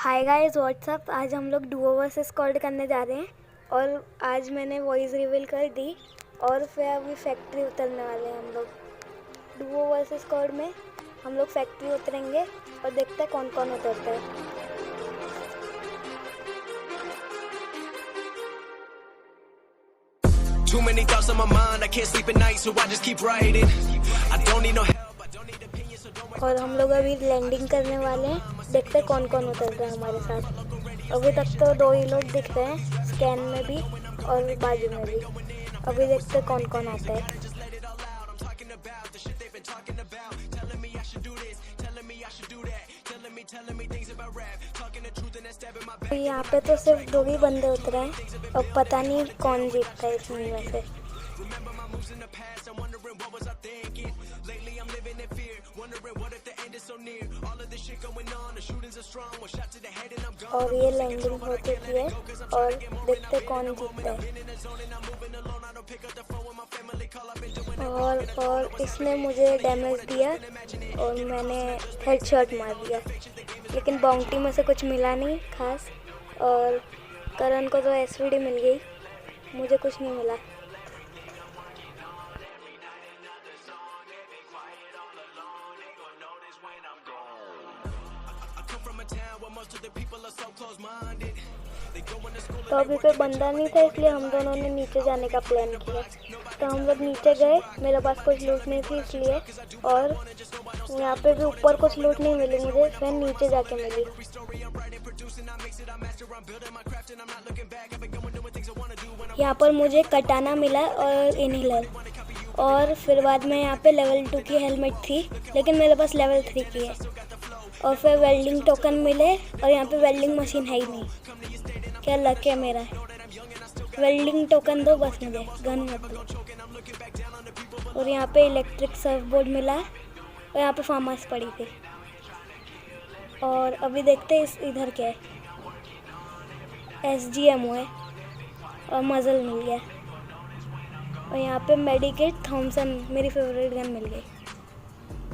Hi guys what's up. आज हम लोग डुओ वर्सेस स्क्वाड करने जा रहे हैं और आज मैंने वॉइस रिवील कर दी और फिर अभी फैक्ट्री उतरने वाले हैं हम लोग। डुओ वर्सेस स्क्वाड में हम लोग फैक्ट्री उतरेंगे और देखते हैं कौन कौन उतरता है। Too many thoughts on my mind, I can't sleep at night, so I just keep writing. I don't need no help, I don't need opinions, so don't worry. और हम लोग अभी लैंडिंग करने वाले हैं, देखते हैं कौन कौन उतर रहा है हमारे साथ। अभी तक तो 2 ही लोग दिख रहे हैं, स्कैन में भी और बाजू में भी। अभी देखते हैं कौन कौन आता है। Just let it all out, I'm talking about the shit they've been talking about. Telling me I should do this, telling me I should do that. Telling me things about rap. Talking the truth and that stabbing my back. यहाँ पे तो सिर्फ 2 ही बंदे उतरे हैं और पता नहीं कौन जीतता है इसमें में से। Remember my moves in the past, I'm wondering what was I thinking. Lately I'm living in fear, wondering what if the end is so near. All of this shit going on, the shootings are strong, one shot to the head and I'm gone. और ये landing हो चुकी है और देखते कौन जीतता है। और इसने मुझे डैमेज दिया और मैंने हेडशॉट मार दिया, लेकिन बाउंटी में से कुछ मिला नहीं खास। और करण को तो एसवीडी मिल गई, मुझे कुछ नहीं मिला। तो अभी कोई बंदा नहीं था, इसलिए हम दोनों ने नीचे जाने का प्लान किया। तो हम लोग नीचे गए, मेरे पास कुछ लूट नहीं थी इसलिए, और यहाँ पे भी ऊपर कुछ लूट नहीं मिली मुझे, फिर नीचे जाके मिली। यहाँ पर मुझे कटाना मिला और इनहेलर, और फिर बाद में यहाँ पे लेवल 2 की हेलमेट थी, लेकिन मेरे पास लेवल 3 की है। और फिर वेल्डिंग टोकन मिले और यहाँ पे वेल्डिंग मशीन है ही नहीं। क्या लक है मेरा। वेल्डिंग टोकन दो बस मुझे, गन मत दो। और यहाँ पे इलेक्ट्रिक सर्फ बोर्ड मिला और यहाँ पे फार्म हाउस पड़ी थी। और अभी देखते हैं इधर क्या है। SGMO है और मजल मिल गया। और यहाँ पे मेडिकेट थॉमसन मेरी फेवरेट गन मिल गई।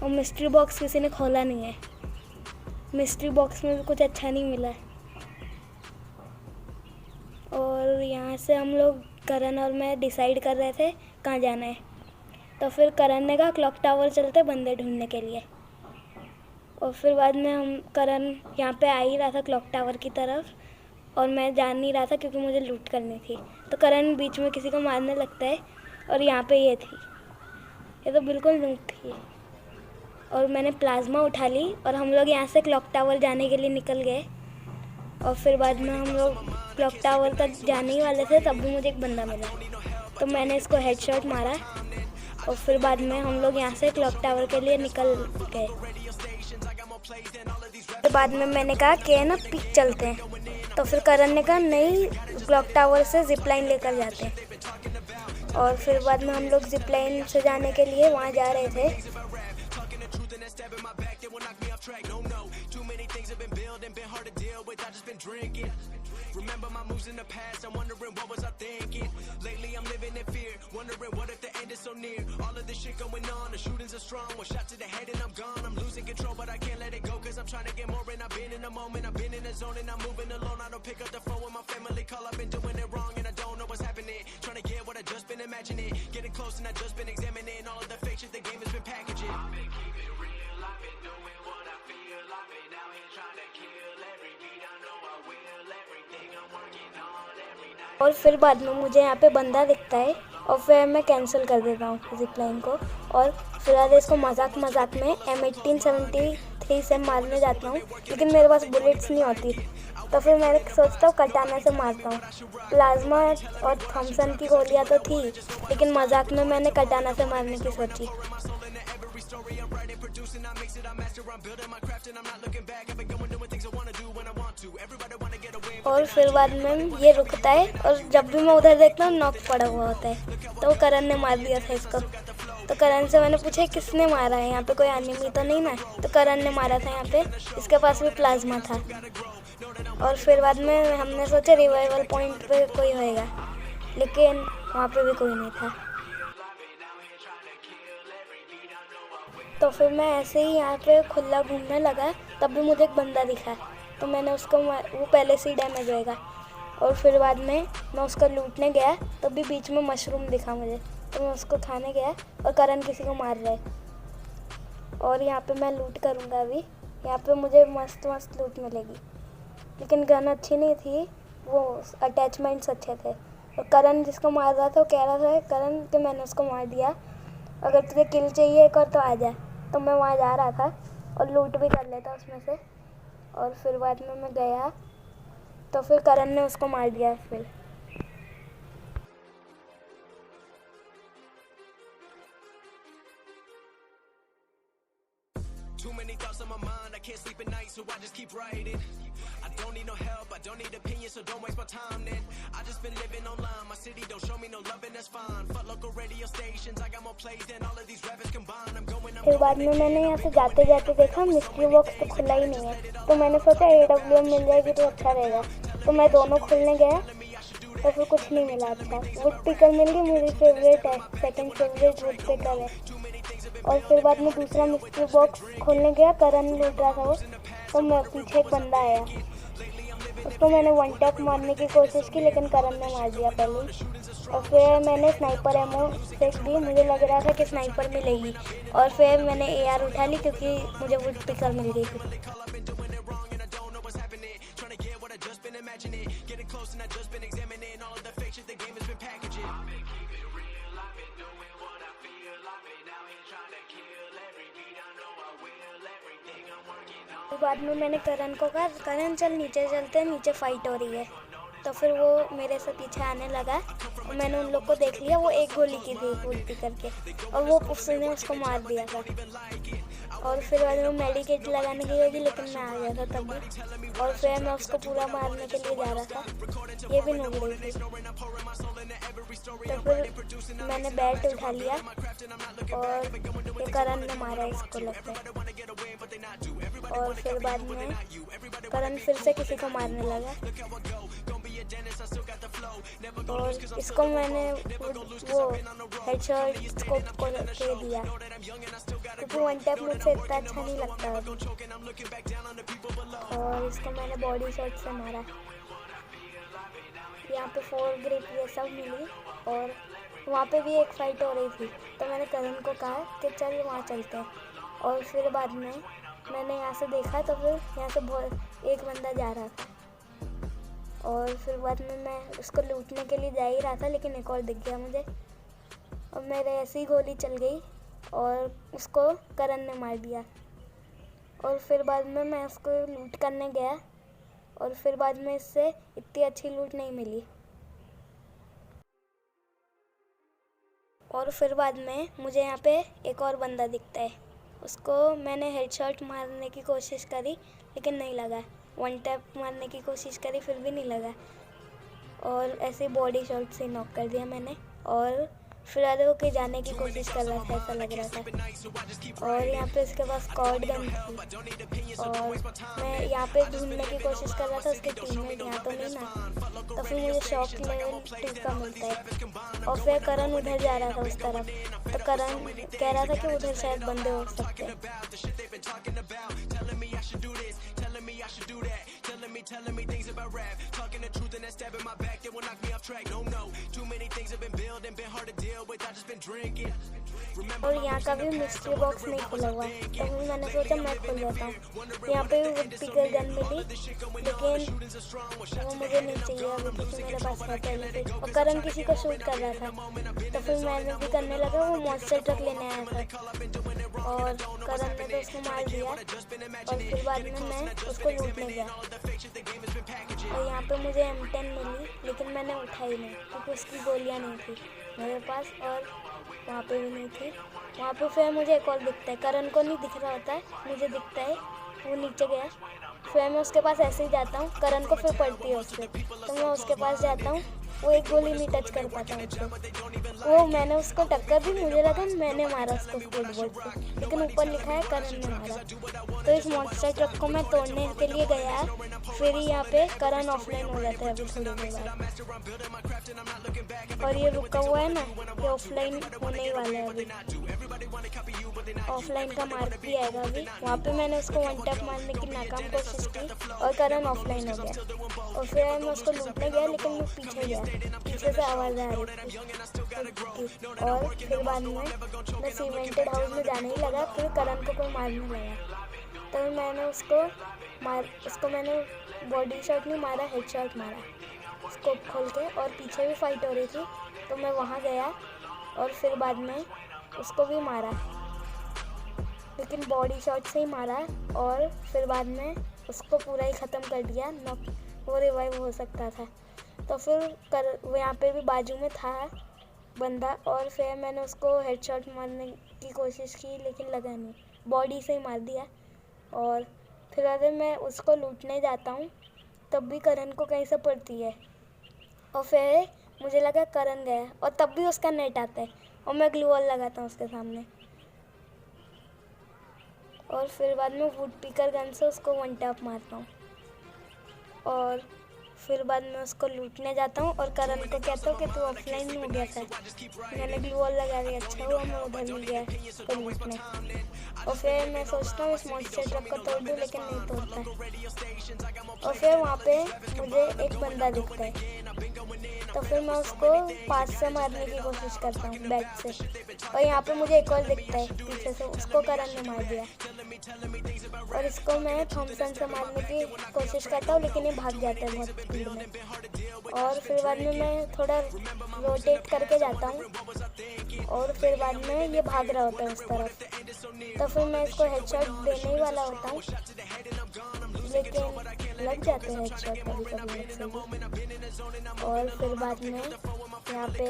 और मिस्ट्री बॉक्स किसी ने खोला नहीं है, मिस्ट्री बॉक्स में भी कुछ अच्छा नहीं मिला। और यहाँ से हम लोग करण और मैं डिसाइड कर रहे थे कहाँ जाना है। तो फिर करण ने कहा क्लॉक टावर चलते बंदे ढूंढने के लिए। और फिर बाद में हम करण यहाँ पे आ ही रहा था क्लॉक टावर की तरफ, और मैं जान नहीं रहा था क्योंकि मुझे लूट करनी थी। तो करण बीच में किसी को मारने लगता है और यहाँ पे ये थी, ये तो बिल्कुल लूट थी। और मैंने प्लाज्मा उठा ली और हम लोग यहाँ से क्लॉक टावर जाने के लिए निकल गए। और फिर बाद में हम लोग क्लॉक टावर तक जाने ही वाले थे, तब भी मुझे एक बंदा मिला, तो मैंने इसको हेडशॉट मारा। और फिर बाद में हम लोग यहाँ से क्लॉक टावर के लिए निकल गए। तो बाद में मैंने कहा कि ना पिक चलते हैं। तो फिर करण ने कहा नहीं, क्लॉक टावर से जिप लाइन लेकर जाते हैं। और फिर बाद में हम लोग जिप लाइन से जाने के लिए वहाँ जा रहे थे। Remember my moves in the past, I'm wondering what was I thinking. Lately I'm living in fear, wondering what if the end is so near. All of this shit going on, the shootings are strong, one shot to the head and I'm gone. I'm losing control but I can't let it go, cause I'm trying to get more. And I've been in the moment, I've been in the zone, and I'm moving alone. I don't pick up the phone when my family call, I've been doing it wrong and I don't know what's happening. Trying to get what I just been imagining, getting close and I just been examining all of the fake shit the game has been packaging. I've been keeping it real, I've been doing what I feel, I've been out here trying to kill every beat, I know I will, everything I'm working on every night. और फिर बाद में मुझे यहाँ पे बंदा दिखता है और फिर मैं कैंसिल कर देता हूँ जिप लाइन को, और फिर इसको मजाक में M1873 से मारने जाता हूँ, लेकिन मेरे पास बुलेट्स नहीं होती। तो फिर मैं सोचता हूँ कटाना से मारता हूँ। प्लाज्मा और थॉमसन की गोलियाँ तो थी, लेकिन मजाक में मैंने कटाना से मारने की सोची। और फिर बाद में ये रुकता है और जब भी मैं उधर देखता हूँ नॉक पड़ा हुआ होता है। तो करण ने मार दिया था इसको। तो करण से मैंने पूछा किसने मारा है, यहाँ पे कोई एनिमी तो नहीं ना। तो करण ने मारा था यहाँ पे, इसके पास भी प्लाज्मा था। और फिर बाद में हमने सोचा रिवाइवल पॉइंट पे कोई होएगा, लेकिन वहाँ पे भी कोई नहीं था। तो फिर मैं ऐसे ही यहाँ पे खुला घूमने लगा, तब भी मुझे एक बंदा दिखा। तो मैंने उसको वो पहले से ही डैमेज होएगा। और फिर बाद में मैं उसको लूटने गया, तब भी बीच में मशरूम दिखा मुझे, तो मैं उसको खाने गया और करण किसी को मार रहा है। और यहाँ पे मैं लूट करूँगा अभी। यहाँ पे मुझे मस्त मस्त लूट मिलेगी, लेकिन गन अच्छी नहीं थी, वो अटैचमेंट्स अच्छे थे। और करण जिसको मार रहा था वो कह रहा था करण कि मैंने उसको मार दिया, अगर तुझे किल चाहिए एक और तो आ जा। तो मैं वहाँ जा रहा था और लूट भी कर लेता उसमें से। और फिर बाद में मैं गया तो फिर करण ने उसको मार दिया। फिर Too many thoughts on my mind, I can't sleep at night, so I just keep writing. I don't need no help, I don't need opinions, so don't waste my time then. I just been living online, my city don't show me no love and that's fine. Fuck local radio stations, I got more plays than all of these rappers combined. I'm going फिर बाद में मैंने यहाँ से जाते जाते देखा mystery box तो खुला ही नहीं है, तो मैंने सोचा AWM मिल जाएगी तो अच्छा रहेगा। तो मैं दोनों खोलने गया तो फिर कुछ नहीं मिला। अच्छा, वुड पिकर मिल गई, मेरी फेवरेट है, सेकंड फेवरेट वुड पिकर है। और फिर बाद में दूसरा मिस्ट्री बॉक्स खोलने गया, करण लूट रहा था वो, तो मैं पीछे एक बंदा आया, उसको मैंने वन टैप मारने की कोशिश की, लेकिन करण ने मार दिया पहले। और फिर मैंने स्नाइपर एमो फेंक दी, मुझे लग रहा था कि स्नाइपर मिलेगी, और फिर मैंने AR उठा ली क्योंकि मुझे वुड पिकर मिल गई थी। बाद में मैंने करण को कहा करण चल नीचे चलते हैं, नीचे फाइट हो रही है। तो फिर वो मेरे से पीछे आने लगा और मैंने उन लोग को देख लिया, वो एक गोली की थी उल्टी करके और वो उसने उसको मार दिया था। और फिर बाद में मेडिकेट लगाने की गई थी, लेकिन मैं आ गया था तब भी। और फिर मैं उसको पूरा मारने के लिए जा रहा था, ये भी नूब रही थी। तो फिर मैंने बैट उठा लिया और ये करण ने मारा इसको लगता है। और फिर बाद में करण फिर से किसी को मारने लगा और इसको मैंने वो हेडशॉट स्कोप को दे दिया, क्योंकि वन टैप मुझसे इतना अच्छा नहीं लगता अभी। और इसको मैंने बॉडी शॉट से मारा। यहाँ पे 4 ग्रिप ये सब मिली और वहाँ पे भी एक फाइट हो रही थी, तो मैंने करण को कहा कि चल वहाँ चलते हैं। और फिर बाद में मैंने यहाँ से देखा तो फिर यहाँ से एक बंदा जा रहा था और फिर बाद में मैं उसको लूटने के लिए जा ही रहा था, लेकिन एक और दिख गया मुझे और मेरे ऐसी गोली चल गई और उसको करण ने मार दिया। और फिर बाद में मैं उसको लूट करने गया और फिर बाद में इससे इतनी अच्छी लूट नहीं मिली। और फिर बाद में मुझे यहाँ पे एक और बंदा दिखता है, उसको मैंने हेडशॉट मारने की कोशिश करी लेकिन नहीं लगा, वन टैप मारने की कोशिश करी फिर भी नहीं लगा और ऐसे बॉडी शॉट से नॉक कर दिया मैंने। और फिर वो कहीं जाने की कोशिश कर रहा था, ऐसा लग रहा था। और यहाँ पे उसके पास कॉर्ड गन थी और मैं यहाँ पे ढूंढने की कोशिश कर रहा था, उसके टीममेट यहाँ तो नहीं ना। तो फिर मुझे शॉक लेवल 2 का मिलता है और फिर करण उधर जा रहा था उस तरफ, तो करण कह रहा था कि उधर शायद बंदे हो सकते हैं। telling me things about rap, talking the truth and that stab in my back that will knock me off track. No, too many things have been built and been hard to deal with. I just been drinking. और यहाँ का भी mystery box नहीं खुला हुआ, तो फिर मैंने सोचा मैं खोल लेता हूँ। यहाँ पे भी वुड पिकर गन मिली, लेकिन वो मुझे नहीं चाहिए अभी क्योंकि मेरे पास है पहले से। और करण किसी को शूट कर रहा था, तो फिर मैंने भी करने लगा। वो मॉन्स्टर ट्रक लेने आया था और करण ने तो उसको मार दिया और फिर बाद में मैं उसको लूटने गया। और यहाँ पे मुझे M10 मिली, लेकिन मैंने उठाई नहीं क्योंकि उसकी गोलियाँ नहीं थी मेरे पास और वहाँ पे भी नहीं थी। वहाँ पे फिर मुझे एक और दिखता है, करण को नहीं दिख रहा होता है, मुझे दिखता है, वो नीचे गया। फिर मैं उसके पास ऐसे ही जाता हूँ, करण को फिर पड़ती है उससे, तो मैं उसके पास जाता हूँ, वो एक गोली नहीं टच कर पाता मुझको। वो मैंने उसको टक्कर दी, मुझे लगा मैंने मारा उसको स्पीड बोर्ड से, लेकिन ऊपर लिखा है करण ने मारा। तो इस मॉन्स्टर ट्रक को मैं तोड़ने के लिए गया, फिर यहाँ पे करण ऑफलाइन हो जाता है अभी थोड़ी देर बाद। और ये रुका हुआ है ना, ये ऑफलाइन होने ही वाला है अभी। ऑफलाइन का मार्क भी आएगा अभी। वहाँ पे मैंने उसको वन टैप मारने की नाकाम कोशिश की और करण ऑफलाइन हो गया। और फिर मैं उसको लूटने गया लेकिन मैं पीछे गया, पीछे से आवाज़ आ रही थी। और फिर बाद में मैं सीमेंटेड हाउस में जाने ही लगा, फिर करण को कोई मारने लगा। तो मैंने उसको मैंने बॉडी शॉट नहीं मारा, हेड शॉट मारा स्कोप खोल के। और पीछे भी फाइट हो रही थी तो मैं वहाँ गया और फिर बाद में उसको भी मारा, लेकिन बॉडी शॉट से ही मारा। और फिर बाद में उसको पूरा ही ख़त्म कर दिया, नॉक वो रिवाइव हो सकता था। तो फिर वो यहाँ पे भी बाजू में था बंदा, और फिर मैंने उसको हेडशॉट मारने की कोशिश की लेकिन लगा नहीं, बॉडी से ही मार दिया। और फिर अगर मैं उसको लूटने जाता हूँ तब भी करण को कहीं से पड़ती है, और फिर मुझे लगा करण गया और तब भी उसका नेट आता है और मैं ग्लू वॉल लगाता हूँ उसके सामने। और फिर बाद में वुड पिकर गन से उसको वन टैप मारता हूँ और फिर बाद में उसको लूटने जाता हूँ और करण को कहता हूँ कि तू ऑफलाइन हो गया था, मैंने ग्लू वॉल लगा दिया, अच्छा हुआ मैं उधर मिल गया तो लूटने। और फिर मैं सोचता हूँ इस मॉन्स्टर ट्रक को तोड़ दूँ लेकिन नहीं तोड़ता। और फिर वहाँ पे मुझे एक बंदा दिखता है, तो फिर मैं उसको पास से मारने की कोशिश करता हूँ बैक से। और यहाँ पे मुझे एक और दिखता है पीछे से, उसको करण ने मार दिया। और इसको मैं थॉमसन से मारने की कोशिश करता हूँ लेकिन ये भाग जाता है बहुत स्पीड में। और फिर बाद में मैं थोड़ा रोटेट करके जाता हूँ और फिर बाद में ये भाग रहा होता है उस तरफ, तो फिर मैं इसको हेडशॉट देने ही वाला होता हूँ लेकिन लग जाते हैं हेडशॉट कभी कभी। और फिर बाद में यहाँ पे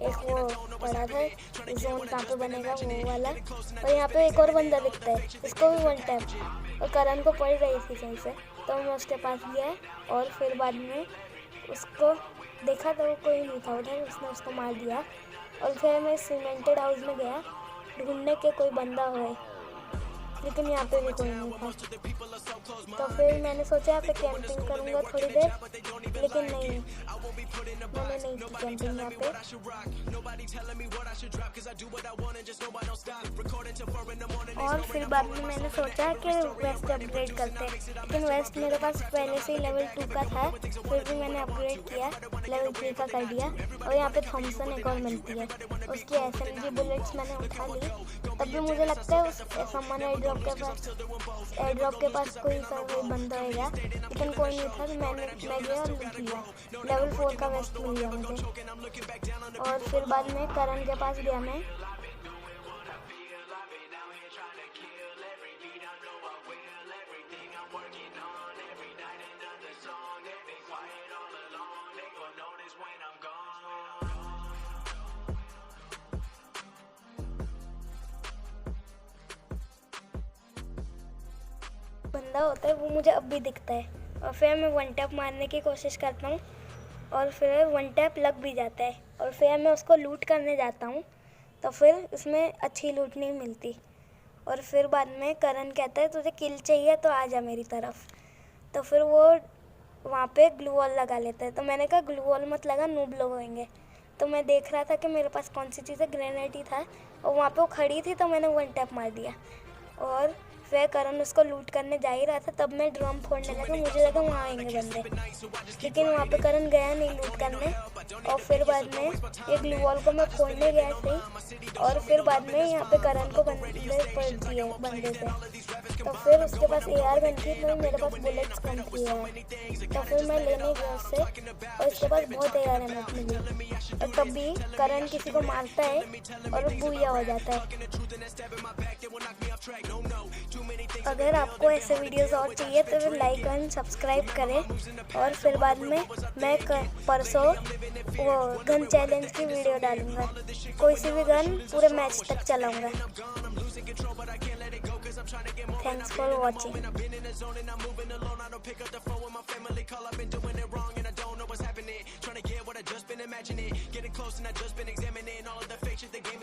एक वो पड़ा था जोन कहाँ पे बनेगा वो वाला, और यहाँ पे एक और बंदा दिखता है, इसको भी वन टैप। और करण को पड़ रही थी कहीं से तो मैं उसके पास गया और फिर बाद में उसको देखा तो वो कोई नहीं था उधर, उसने उसको मार दिया। और फिर मैं सीमेंटेड हाउस में गया ढूंढने के कोई बंदा हो, लेकिन यहाँ पे भी कोई नहीं था। तो फिर मैंने सोचा यहाँ पे कैंपिंग करूँगा थोड़ी देर, लेकिन नहीं, मैंने नहीं की कैंपिंग यहाँ पे। और फिर बाद में मैंने सोचा कि वेस्ट अपग्रेड करते हैं, लेकिन वेस्ट मेरे पास पहले से ही लेवल 2 का था, फिर भी मैंने अपग्रेड किया, लेवल 3 का कर दिया। और यहाँ पे थॉमसन एक और मिलती है, उसकी SMG बुलेट्स मैंने उठा ली। तब भी मुझे लगता है उस सामान एयरड्रॉप के पास कोई बंदा होगा, लेकिन कोई नहीं था। तो मैं गया और लूट लिया, लेवल 4 का वेस्ट मिल गया मुझे। और फिर बाद में करण के पास गया मैं, बंदा होता है वो मुझे अब भी दिखता है। और फिर मैं वन टैप मारने की कोशिश करता हूँ और फिर वन टैप लग भी जाता है। और फिर मैं उसको लूट करने जाता हूँ तो फिर उसमें अच्छी लूट नहीं मिलती। और फिर बाद में करण कहता है तुझे किल चाहिए तो आ जा मेरी तरफ। तो फिर वो वहाँ पे ग्लू वॉल लगा लेता है, तो मैंने कहा ग्लू वॉल मत लगा, नूब लोग होंगे। तो मैं देख रहा था कि मेरे पास कौन सी चीज़ है, ग्रेनेड ही था और वहाँ पे वो खड़ी थी, तो मैंने वन टैप मार दिया। और फिर करण उसको लूट करने जा ही रहा था, तब मैं ड्रम फोड़ने लगा, मुझे लगा वहाँ आएंगे बंदे, लेकिन वहाँ पे करण गया नहीं लूट करने। और फिर बाद में ये ग्लू वॉल को मैं फोड़ने गया सही, और फिर बाद में यहाँ पे करण को बंदे पड़ दिए बंदे से। तो फिर उसके पास AR गन थी, तो मेरे पास बुलेट्स कम थी यार, तो फिर मैं लेने गया उससे और उसके पास बहुत AR एमएच मिली। और तब भी करण किसी को मारता है और बुया हो जाता है। अगर आपको ऐसे वीडियोस और चाहिए तो फिर लाइक एंड सब्सक्राइब करें। और फिर बाद में मैं परसों वो गन चैलेंज की वीडियो डालूंगा, कोई सी भी गन पूरे मैच तक चलाऊंगा। Thanks for watching.